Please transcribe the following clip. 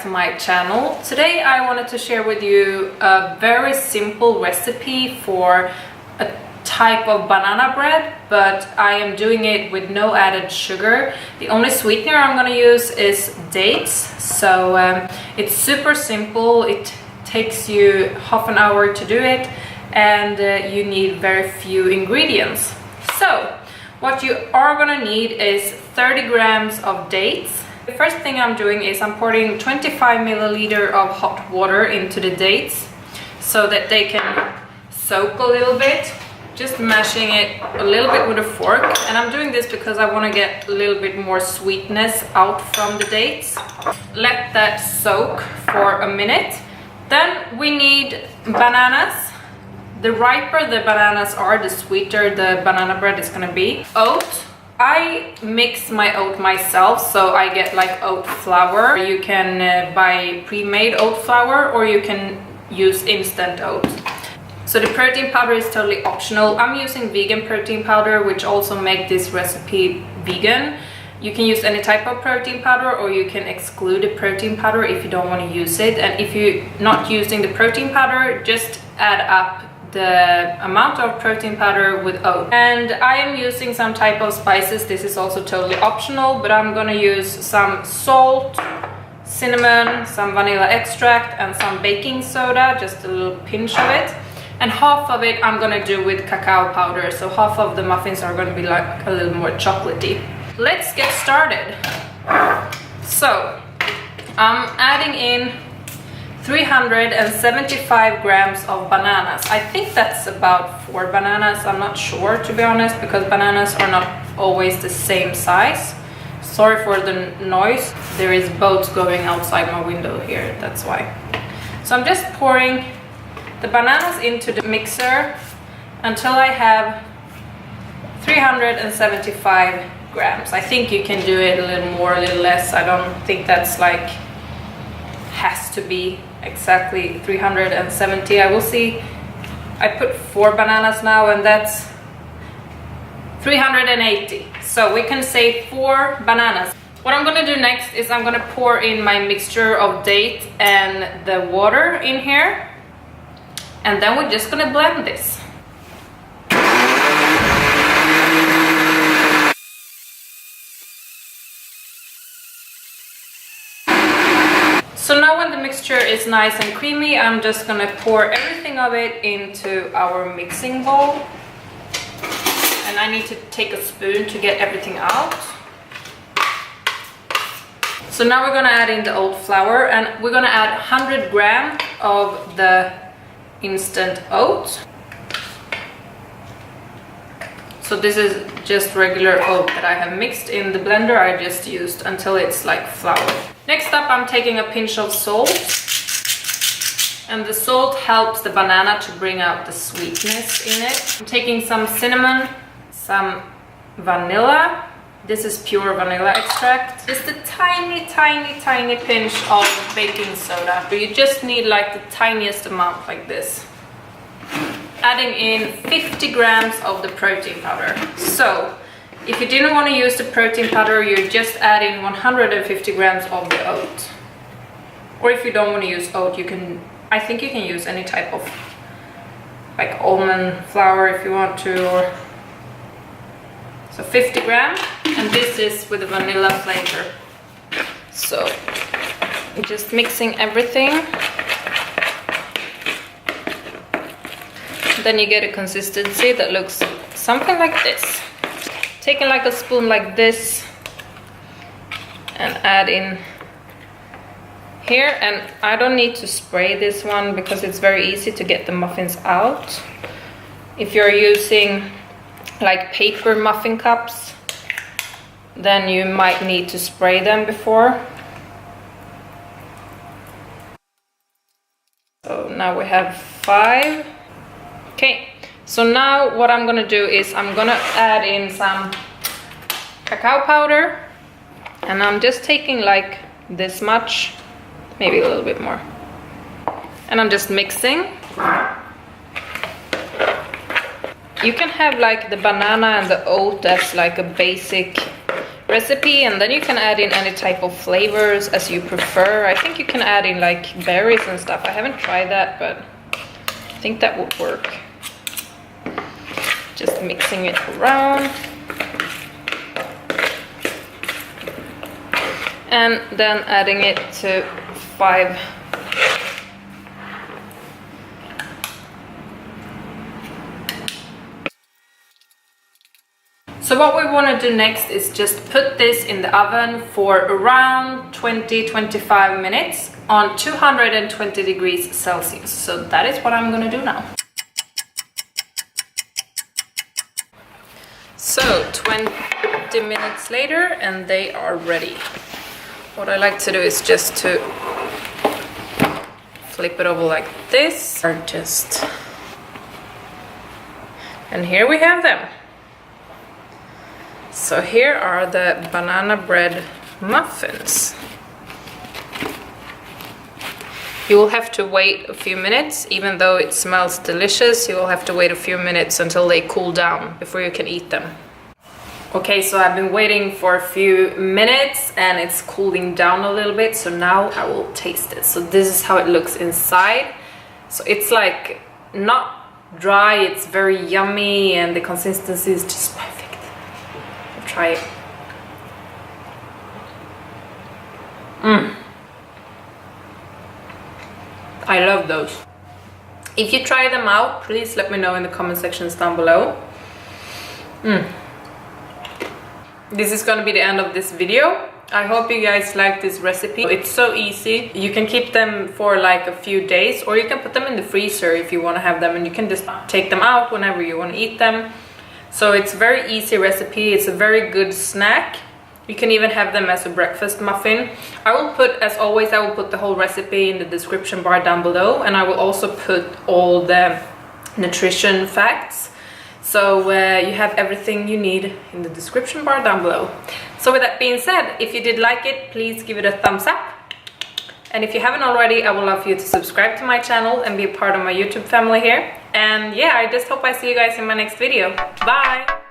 to my channel. Today I wanted to share with you a very simple recipe for a type of banana bread, but I am doing it with no added sugar. The only sweetener I'm going to use is dates, so it's super simple. It takes you half an hour to do it, and you need very few ingredients. So what you are going to need is 30 grams of dates. The first thing I'm doing is I'm pouring 25 milliliter of hot water into the dates so that they can soak a little bit. Just mashing it a little bit with a fork, and I'm doing this because I want to get a little bit more sweetness out from the dates. Let that soak for a minute. Then we need bananas. The riper the bananas are, the sweeter the banana bread is going to be. Oat. I mix my oat myself, so I get like oat flour. You can buy pre-made oat flour, or you can use instant oat. So the protein powder is totally optional. I'm using vegan protein powder, which also make this recipe vegan. You can use any type of protein powder, or you can exclude the protein powder if you don't want to use it. And if you're not using the protein powder, just add up the amount of protein powder with oat. And I am using some type of spices. This is also totally optional, but I'm gonna use some salt, cinnamon, some vanilla extract, and some baking soda, just a little pinch of it. And half of it I'm gonna do with cacao powder, so half of the muffins are gonna be like a little more chocolatey. Let's get started. So I'm adding in 375 grams of bananas. I think that's about 4 bananas. I'm not sure, to be honest, because bananas are not always the same size. Sorry for the noise. There is boats going outside my window here, that's why. So I'm just pouring the bananas into the mixer until I have 375 grams. I think you can do it a little more, a little less. I don't think that's like has to be exactly 370. I will see. I put 4 bananas now, and that's 380. So we can say 4 bananas. What I'm gonna do next is I'm gonna pour in my mixture of date and the water in here, and then we're just gonna blend this. So now when the mixture is nice and creamy, I'm just gonna pour everything of it into our mixing bowl. And I need to take a spoon to get everything out. So now we're gonna add in the oat flour, and we're gonna add 100 grams of the instant oat. So this is just regular oat that I have mixed in the blender. I just used until it's like flour. Next up, I'm taking a pinch of salt, and the salt helps the banana to bring out the sweetness in it. I'm taking some cinnamon, some vanilla. This is pure vanilla extract. Just a tiny, tiny, tiny pinch of baking soda. You just need like the tiniest amount like this. Adding in 50 grams of the protein powder. So if you didn't want to use the protein powder, you're just adding 150 grams of the oat. Or if you don't want to use oat, you can, I think you can use any type of like almond flour if you want to, or so 50 grams, and this is with the vanilla flavor. So just mixing everything. Then you get a consistency that looks something like this. Taking like a spoon like this and add in here, and I don't need to spray this one because it's very easy to get the muffins out. If you're using like paper muffin cups, then you might need to spray them before. So now we have 5. Okay, so now what I'm gonna do is I'm gonna add in some cacao powder, and I'm just taking like this much, maybe a little bit more, and I'm just mixing. You can have like the banana and the oat as like a basic recipe, and then you can add in any type of flavors as you prefer. I think you can add in like berries and stuff. I haven't tried that, but I think that would work. Just mixing it around. And then adding it to 5. So what we want to do next is just put this in the oven for around 20-25 minutes on 220 degrees Celsius. So that is what I'm going to do now. So 20 minutes later and they are ready. What I like to do is just to flip it over like this, or just, and here we have them. So here are the banana bread muffins. You will have to wait a few minutes. Even though it smells delicious, you will have to wait a few minutes until they cool down before you can eat them. Okay, so I've been waiting for a few minutes and it's cooling down a little bit, so now I will taste it. So this is how it looks inside. So it's like not dry, it's very yummy, and the consistency is just perfect. I'll try it. I love those. If you try them out, please let me know in the comment sections down below. This is gonna be the end of this video. I hope you guys like this recipe. It's so easy. You can keep them for like a few days, or you can put them in the freezer if you want to have them, and you can just take them out whenever you want to eat them. So it's a very easy recipe. It's a very good snack. You can even have them as a breakfast muffin. I will put, as always, I will put the whole recipe in the description bar down below, and I will also put all the nutrition facts. So you have everything you need in the description bar down below. So with that being said, if you did like it, please give it a thumbs up. And if you haven't already, I would love for you to subscribe to my channel and be a part of my YouTube family here. And yeah, I just hope I see you guys in my next video. Bye!